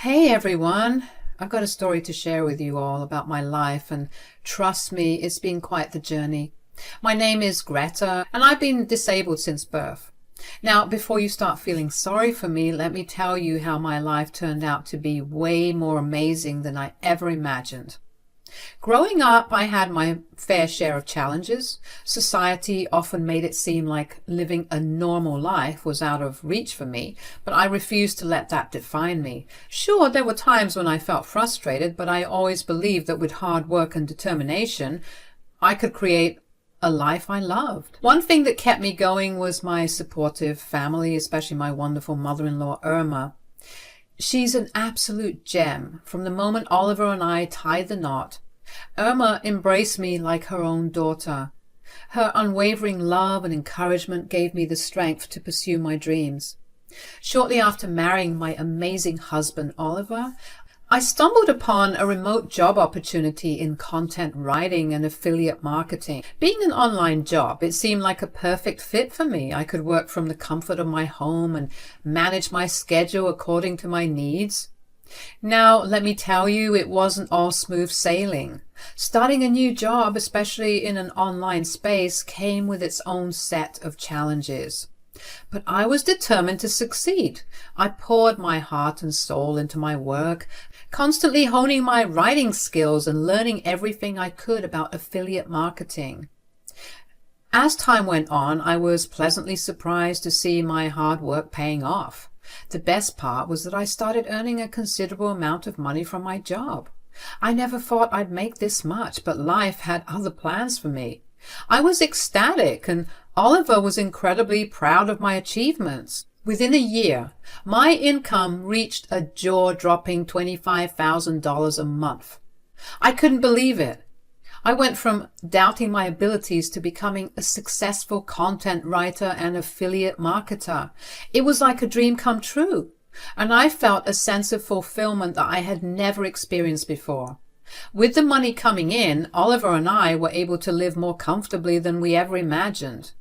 Hey everyone, I've got a story to share with you all about my life, and trust me, it's been quite the journey. My name is Greta and I've been disabled since birth. Now, before you start feeling sorry for me, let me tell you how my life turned out to be way more amazing than I ever imagined. Growing up, I had my fair share of challenges. Society often made it seem like living a normal life was out of reach for me, but I refused to let that define me. Sure, there were times when I felt frustrated, but I always believed that with hard work and determination, I could create a life I loved. One thing that kept me going was my supportive family, especially my wonderful mother-in-law, Irma. She's an absolute gem. From the moment Oliver and I tied the knot, Irma embraced me like her own daughter. Her unwavering love and encouragement gave me the strength to pursue my dreams. Shortly after marrying my amazing husband, Oliver, I stumbled upon a remote job opportunity in content writing and affiliate marketing. Being an online job, it seemed like a perfect fit for me. I could work from the comfort of my home and manage my schedule according to my needs. Now, let me tell you, it wasn't all smooth sailing. Starting a new job, especially in an online space, came with its own set of challenges. But I was determined to succeed. I poured my heart and soul into my work, constantly honing my writing skills and learning everything I could about affiliate marketing. As time went on, I was pleasantly surprised to see my hard work paying off. The best part was that I started earning a considerable amount of money from my job. I never thought I'd make this much, but life had other plans for me. I was ecstatic, and Oliver was incredibly proud of my achievements. Within a year, my income reached a jaw-dropping $25,000 a month. I couldn't believe it. I went from doubting my abilities to becoming a successful content writer and affiliate marketer. It was like a dream come true, and I felt a sense of fulfillment that I had never experienced before. With the money coming in, Oliver and I were able to live more comfortably than we ever imagined.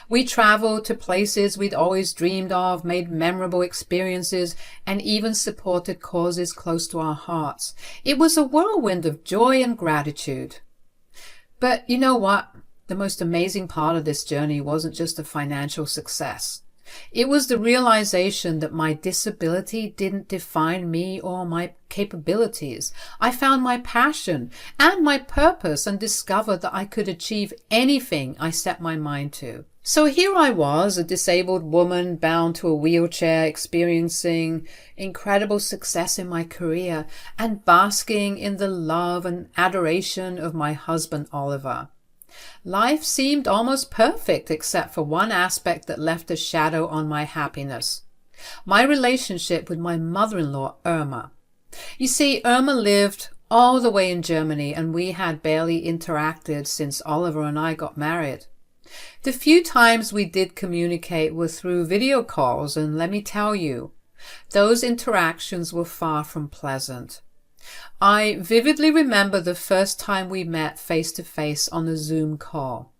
We traveled to places we'd always dreamed of, made memorable experiences, and even supported causes close to our hearts. It was a whirlwind of joy and gratitude. But you know what? The most amazing part of this journey wasn't just a financial success. It was the realization that my disability didn't define me or my capabilities. I found my passion and my purpose and discovered that I could achieve anything I set my mind to. So here I was, a disabled woman bound to a wheelchair, experiencing incredible success in my career and basking in the love and adoration of my husband, Oliver. Life seemed almost perfect except for one aspect that left a shadow on my happiness: my relationship with my mother-in-law, Irma. You see, Irma lived all the way in Germany, and we had barely interacted since Oliver and I got married. The few times we did communicate were through video calls, and let me tell you, those interactions were far from pleasant. I vividly remember the first time we met face to face on a Zoom call.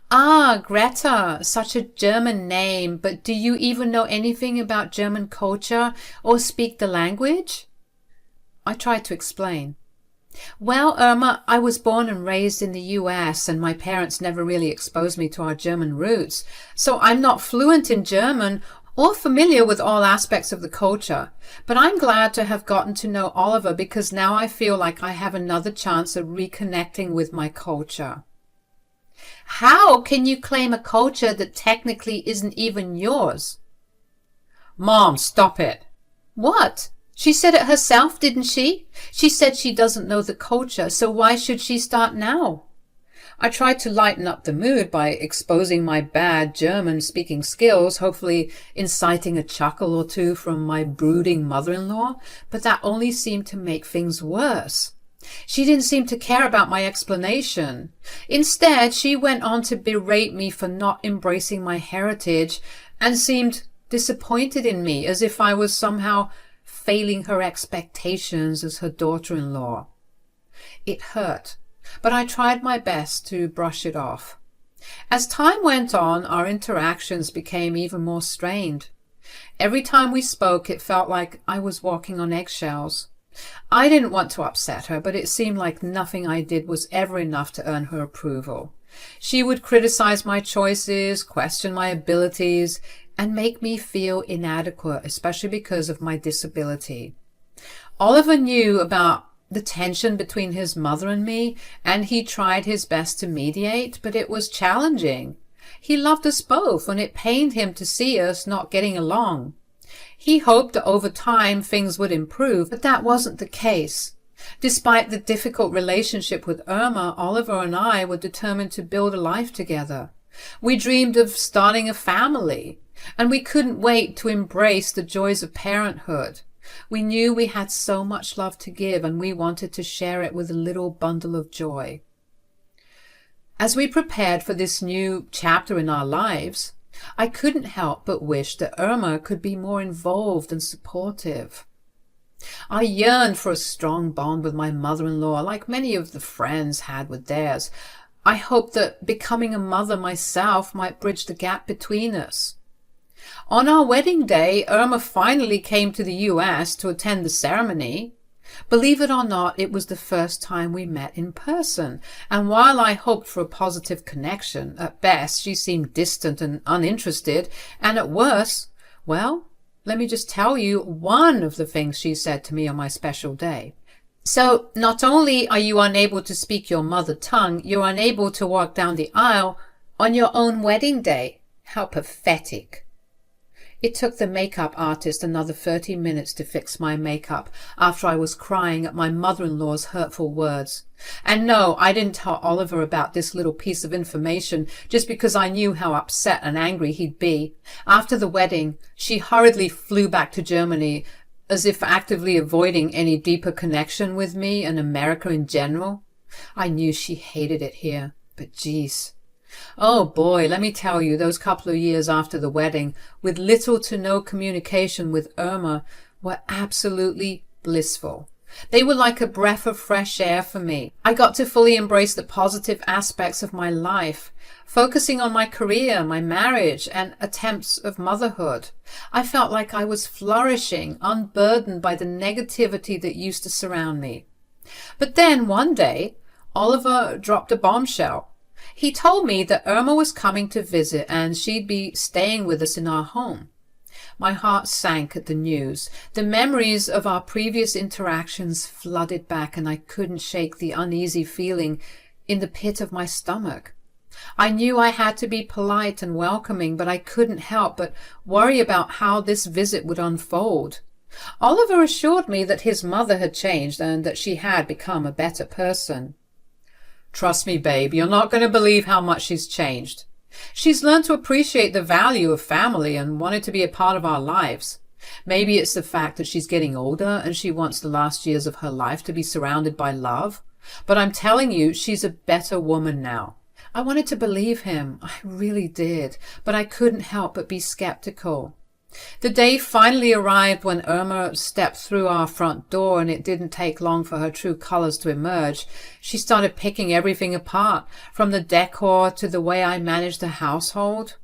"Ah, Greta, such a German name, but do you even know anything about German culture or speak the language?" I tried to explain. "Well, Irma, I was born and raised in the US, and my parents never really exposed me to our German roots, so I'm not fluent in German or familiar with all aspects of the culture. But I'm glad to have gotten to know Oliver because now I feel like I have another chance of reconnecting with my culture." "How can you claim a culture that technically isn't even yours?" "Mom, stop it." "What? She said it herself, didn't she? She said she doesn't know the culture, so why should she start now?" I tried to lighten up the mood by exposing my bad German-speaking skills, hopefully inciting a chuckle or two from my brooding mother-in-law, but that only seemed to make things worse. She didn't seem to care about my explanation. Instead, she went on to berate me for not embracing my heritage and seemed disappointed in me, as if I was somehow failing her expectations as her daughter-in-law. It hurt, but I tried my best to brush it off. As time went on, our interactions became even more strained. Every time we spoke, it felt like I was walking on eggshells. I didn't want to upset her, but it seemed like nothing I did was ever enough to earn her approval. She would criticize my choices, question my abilities, and make me feel inadequate, especially because of my disability. Oliver knew about the tension between his mother and me, and he tried his best to mediate, but it was challenging. He loved us both, and it pained him to see us not getting along. He hoped that over time things would improve, but that wasn't the case. Despite the difficult relationship with Irma, Oliver and I were determined to build a life together. We dreamed of starting a family, and we couldn't wait to embrace the joys of parenthood. We knew we had so much love to give, and we wanted to share it with a little bundle of joy. As we prepared for this new chapter in our lives, I couldn't help but wish that Irma could be more involved and supportive. I yearned for a strong bond with my mother-in-law, like many of the friends had with theirs. I hoped that becoming a mother myself might bridge the gap between us. On our wedding day, Irma finally came to the US to attend the ceremony. Believe it or not, it was the first time we met in person, and while I hoped for a positive connection, at best she seemed distant and uninterested, and at worst, well, let me just tell you one of the things she said to me on my special day. So, not only are you unable to speak your mother tongue, you're unable to walk down the aisle on your own wedding day. How pathetic. It took the makeup artist another 30 minutes to fix my makeup after I was crying at my mother-in-law's hurtful words. And no, I didn't tell Oliver about this little piece of information just because I knew how upset and angry he'd be. After the wedding, she hurriedly flew back to Germany, as if actively avoiding any deeper connection with me and America in general. I knew she hated it here, but geez. Oh boy, let me tell you, those couple of years after the wedding, with little to no communication with Irma, were absolutely blissful. They were like a breath of fresh air for me. I got to fully embrace the positive aspects of my life, focusing on my career, my marriage, and attempts of motherhood. I felt like I was flourishing, unburdened by the negativity that used to surround me. But then one day, Oliver dropped a bombshell. He told me that Irma was coming to visit and she'd be staying with us in our home. My heart sank at the news. The memories of our previous interactions flooded back, and I couldn't shake the uneasy feeling in the pit of my stomach. I knew I had to be polite and welcoming, but I couldn't help but worry about how this visit would unfold. Oliver assured me that his mother had changed and that she had become a better person. Trust me, babe, you're not going to believe how much she's changed. She's learned to appreciate the value of family and wanted to be a part of our lives. Maybe it's the fact that she's getting older and she wants the last years of her life to be surrounded by love. But I'm telling you, she's a better woman now. I wanted to believe him. I really did. But I couldn't help but be skeptical. The day finally arrived when Irma stepped through our front door, and it didn't take long for her true colors to emerge. She started picking everything apart, from the decor to the way I managed the household.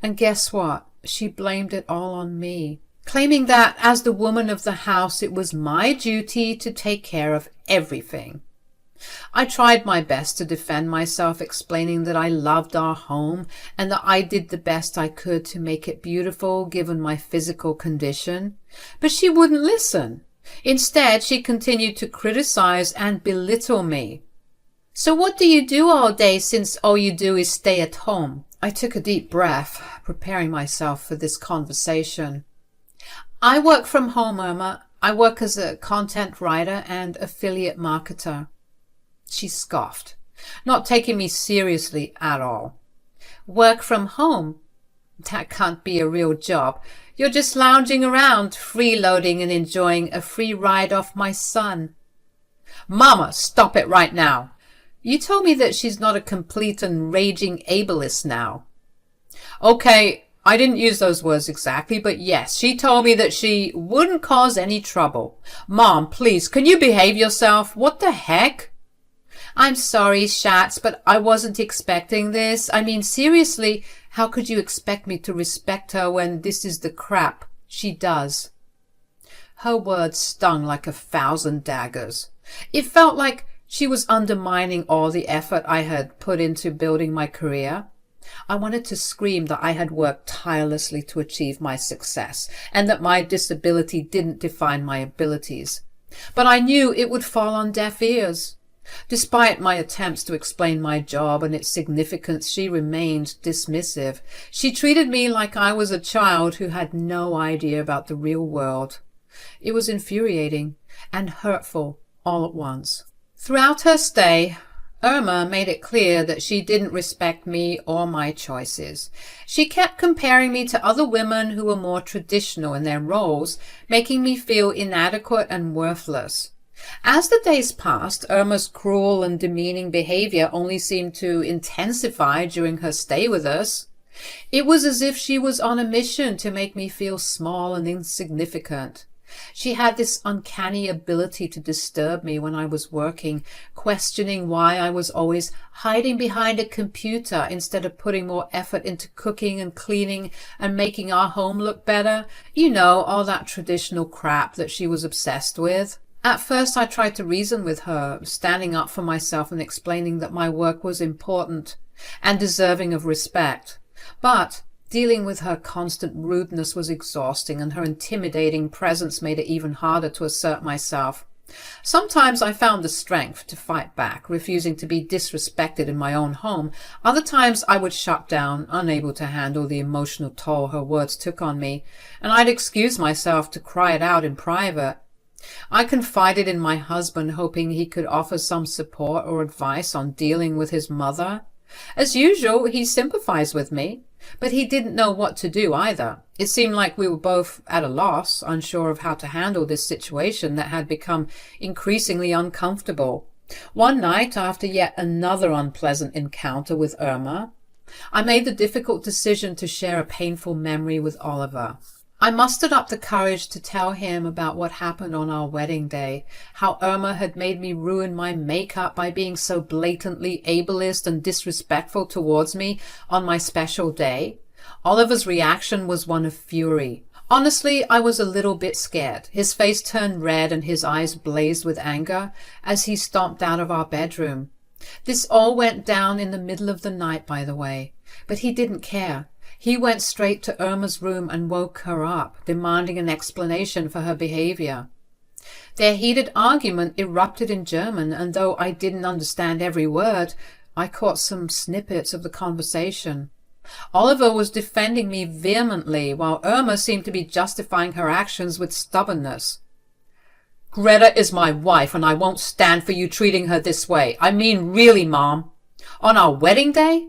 And guess what? She blamed it all on me, claiming that as the woman of the house, it was my duty to take care of everything. I tried my best to defend myself, explaining that I loved our home and that I did the best I could to make it beautiful given my physical condition. But she wouldn't listen. Instead, she continued to criticize and belittle me. So what do you do all day since all you do is stay at home? I took a deep breath, preparing myself for this conversation. I work from home, Irma. I work as a content writer and affiliate marketer. She scoffed, not taking me seriously at all. Work from home? That can't be a real job. You're just lounging around, freeloading and enjoying a free ride off my son. Mama, stop it right now. You told me that she's not a complete and raging ableist now. Okay, I didn't use those words exactly, but yes, she told me that she wouldn't cause any trouble. Mom, please, can you behave yourself? What the heck? I'm sorry, Schatz, but I wasn't expecting this. I mean, seriously, How could you expect me to respect her when this is the crap she does?" Her words stung like 1,000 daggers. It felt like she was undermining all the effort I had put into building my career. I wanted to scream that I had worked tirelessly to achieve my success, and that my disability didn't define my abilities. But I knew it would fall on deaf ears. Despite my attempts to explain my job and its significance, she remained dismissive. She treated me like I was a child who had no idea about the real world. It was infuriating and hurtful all at once. Throughout her stay, Irma made it clear that she didn't respect me or my choices. She kept comparing me to other women who were more traditional in their roles, making me feel inadequate and worthless. As the days passed, Irma's cruel and demeaning behavior only seemed to intensify during her stay with us. It was as if she was on a mission to make me feel small and insignificant. She had this uncanny ability to disturb me when I was working, questioning why I was always hiding behind a computer instead of putting more effort into cooking and cleaning and making our home look better. You know, all that traditional crap that she was obsessed with. At first I tried to reason with her, standing up for myself and explaining that my work was important and deserving of respect. But dealing with her constant rudeness was exhausting, and her intimidating presence made it even harder to assert myself. Sometimes I found the strength to fight back, refusing to be disrespected in my own home. Other times I would shut down, unable to handle the emotional toll her words took on me, and I'd excuse myself to cry it out in private. I confided in my husband, hoping he could offer some support or advice on dealing with his mother. As usual, he sympathized with me, but he didn't know what to do either. It seemed like we were both at a loss, unsure of how to handle this situation that had become increasingly uncomfortable. One night, after yet another unpleasant encounter with Irma, I made the difficult decision to share a painful memory with Oliver. I mustered up the courage to tell him about what happened on our wedding day, how Irma had made me ruin my makeup by being so blatantly ableist and disrespectful towards me on my special day. Oliver's reaction was one of fury. Honestly, I was a little bit scared. His face turned red and his eyes blazed with anger as he stomped out of our bedroom. This all went down in the middle of the night, by the way, but he didn't care. He went straight to Irma's room and woke her up, demanding an explanation for her behavior. Their heated argument erupted in German, and though I didn't understand every word, I caught some snippets of the conversation. Oliver was defending me vehemently, while Irma seemed to be justifying her actions with stubbornness. "Greta is my wife, and I won't stand for you treating her this way. I mean really, Mom. On our wedding day?"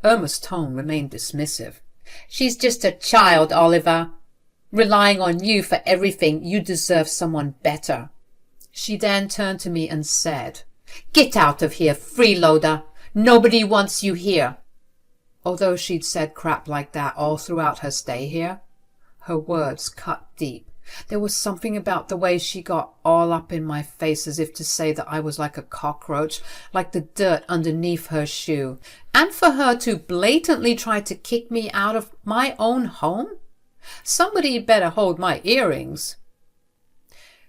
Irma's tone remained dismissive. "She's just a child, Oliver. Relying on you for everything, you deserve someone better." She then turned to me and said, "Get out of here, freeloader. Nobody wants you here." Although she'd said crap like that all throughout her stay here, her words cut deep. There was something about the way she got all up in my face, as if to say that I was like a cockroach, like the dirt underneath her shoe. And for her to blatantly try to kick me out of my own home? Somebody better hold my earrings.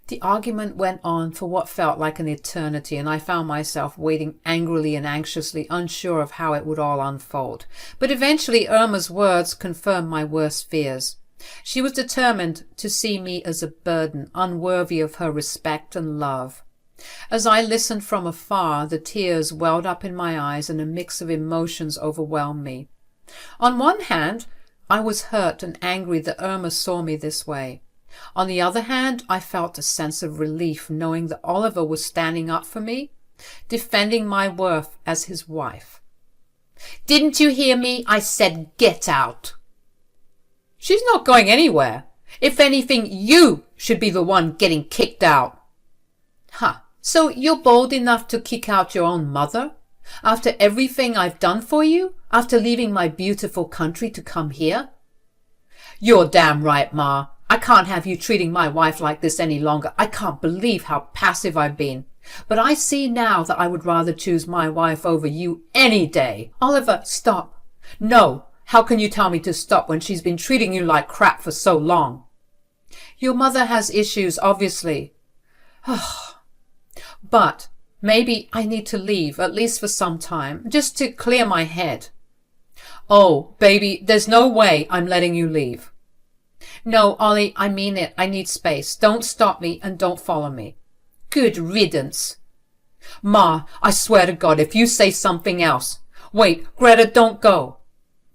The argument went on for what felt like an eternity, and I found myself waiting angrily and anxiously, unsure of how it would all unfold. But eventually Irma's words confirmed my worst fears. She was determined to see me as a burden, unworthy of her respect and love. As I listened from afar, the tears welled up in my eyes and a mix of emotions overwhelmed me. On one hand, I was hurt and angry that Irma saw me this way. On the other hand, I felt a sense of relief knowing that Oliver was standing up for me, defending my worth as his wife. "Didn't you hear me? I said get out." "She's not going anywhere. If anything, you should be the one getting kicked out." "Huh, so you're bold enough to kick out your own mother? After everything I've done for you? After leaving my beautiful country to come here?" "You're damn right, Ma. I can't have you treating my wife like this any longer. I can't believe how passive I've been. But I see now that I would rather choose my wife over you any day." "Oliver, stop. No. How can you tell me to stop when she's been treating you like crap for so long? Your mother has issues, obviously. But maybe I need to leave, at least for some time, just to clear my head. Oh, baby, there's no way I'm letting you leave. No, Ollie, I mean it. I need space. Don't stop me and don't follow me. Good riddance. Ma, I swear to God, if you say something else. Wait, Greta, don't go.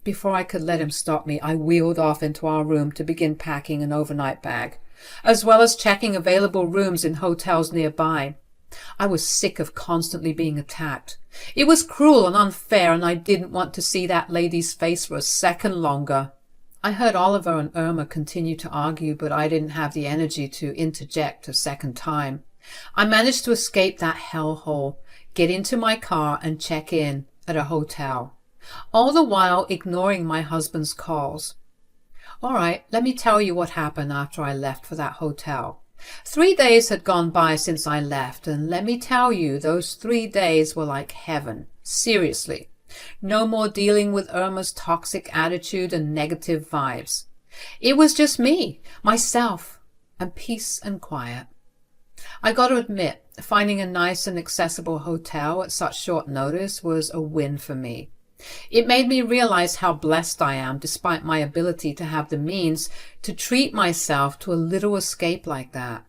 Before I could let him stop me, I wheeled off into our room to begin packing an overnight bag, as well as checking available rooms in hotels nearby. I was sick of constantly being attacked. It was cruel and unfair, and I didn't want to see that lady's face for a second longer. I heard Oliver and Irma continue to argue, but I didn't have the energy to interject a second time. I managed to escape that hellhole, get into my car, and check in at a hotel, all the while ignoring my husband's calls. All right, let me tell you what happened after I left for that hotel. 3 days had gone by since I left, and let me tell you, those 3 days were like heaven. Seriously. No more dealing with Irma's toxic attitude and negative vibes. It was just me, myself, and peace and quiet. I got to admit, finding a nice and accessible hotel at such short notice was a win for me. It made me realize how blessed I am, despite my ability to have the means to treat myself to a little escape like that.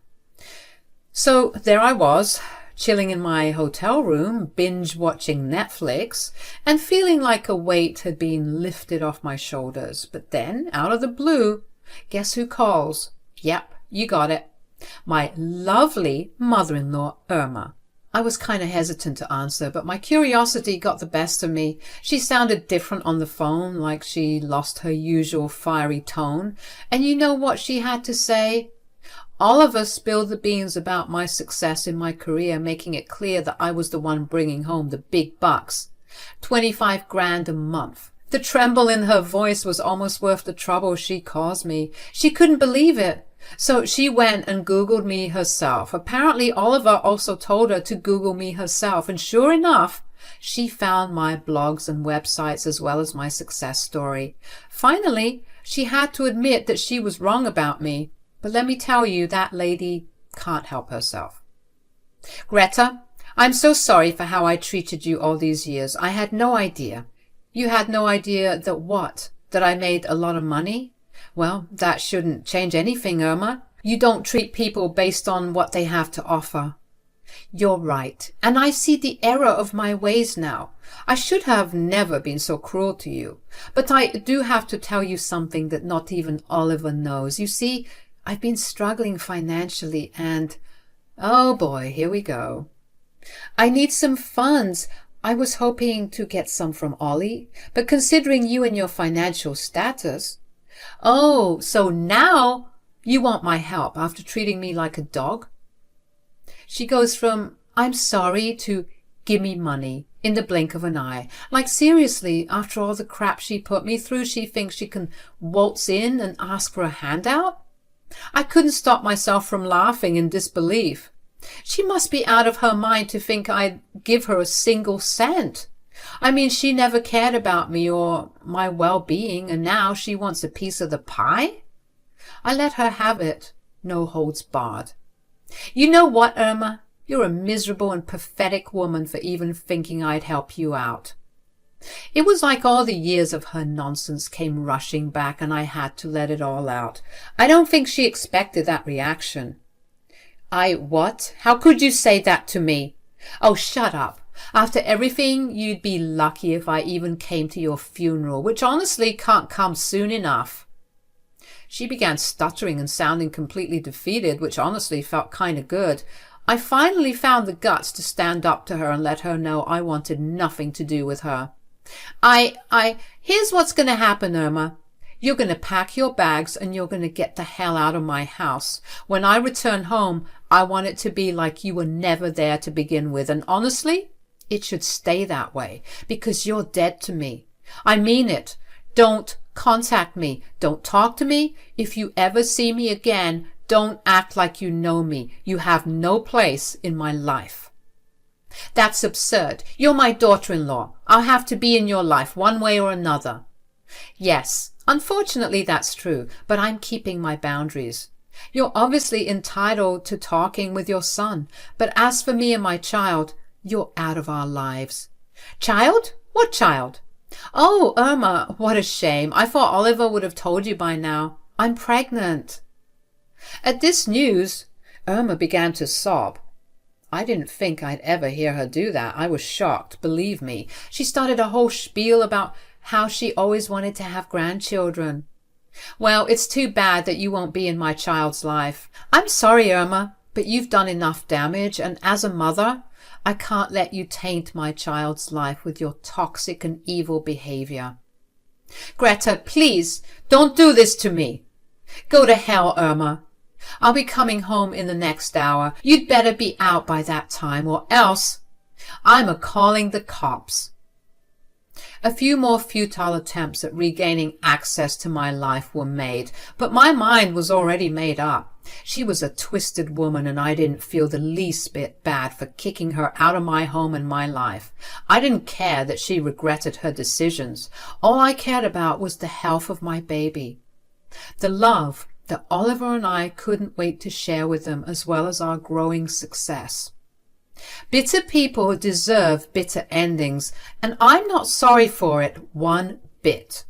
So there I was, chilling in my hotel room, binge-watching Netflix, and feeling like a weight had been lifted off my shoulders. But then, out of the blue, guess who calls? Yep, you got it. My lovely mother-in-law, Irma. I was kind of hesitant to answer, but my curiosity got the best of me. She sounded different on the phone, like she lost her usual fiery tone. And you know what she had to say? Oliver spilled the beans about my success in my career, making it clear that I was the one bringing home the big bucks. 25 grand a month. The tremble in her voice was almost worth the trouble she caused me. She couldn't believe it. So she went and Googled me herself. Apparently Oliver also told her to Google me herself, and sure enough, she found my blogs and websites as well as my success story. Finally, she had to admit that she was wrong about me. But let me tell you, that lady can't help herself. Greta, I'm so sorry for how I treated you all these years. I had no idea. You had no idea that what? That I made a lot of money? Well, that shouldn't change anything, Irma. You don't treat people based on what they have to offer. You're right, and I see the error of my ways now. I should have never been so cruel to you. But I do have to tell you something that not even Oliver knows. You see, I've been struggling financially and, oh boy, here we go. I need some funds. I was hoping to get some from Ollie, but considering you and your financial status. Oh, so now you want my help after treating me like a dog? She goes from, I'm sorry, to give me money in the blink of an eye. Like seriously, after all the crap she put me through, she thinks she can waltz in and ask for a handout? I couldn't stop myself from laughing in disbelief. She must be out of her mind to think I'd give her a single cent. I mean, she never cared about me or my well-being, and now she wants a piece of the pie? I let her have it, no holds barred. You know what, Irma? You're a miserable and pathetic woman for even thinking I'd help you out. It was like all the years of her nonsense came rushing back, and I had to let it all out. I don't think she expected that reaction. What? How could you say that to me? Oh, shut up. After everything, you'd be lucky if I even came to your funeral, which honestly can't come soon enough. She began stuttering and sounding completely defeated, which honestly felt kind of good. I finally found the guts to stand up to her and let her know I wanted nothing to do with her. Here's what's going to happen, Irma. You're going to pack your bags and you're going to get the hell out of my house. When I return home, I want it to be like you were never there to begin with. And honestly, it should stay that way because you're dead to me. I mean it. Don't contact me. Don't talk to me. If you ever see me again, don't act like you know me. You have no place in my life. That's absurd. You're my daughter-in-law. I'll have to be in your life one way or another. Yes, unfortunately that's true, but I'm keeping my boundaries. You're obviously entitled to talking with your son, but as for me and my child, you're out of our lives. Child? What child? Oh, Irma, what a shame. I thought Oliver would have told you by now. I'm pregnant. At this news, Irma began to sob. I didn't think I'd ever hear her do that. I was shocked, believe me. She started a whole spiel about how she always wanted to have grandchildren. Well, it's too bad that you won't be in my child's life. I'm sorry, Irma, but you've done enough damage, and as a mother, I can't let you taint my child's life with your toxic and evil behavior. Greta, please, don't do this to me. Go to hell, Irma. I'll be coming home in the next hour. You'd better be out by that time, or else I'm a-calling the cops. A few more futile attempts at regaining access to my life were made, but my mind was already made up. She was a twisted woman, and I didn't feel the least bit bad for kicking her out of my home and my life. I didn't care that she regretted her decisions. All I cared about was the health of my baby. The love that Oliver and I couldn't wait to share with them, as well as our growing success. Bitter people deserve bitter endings, and I'm not sorry for it one bit.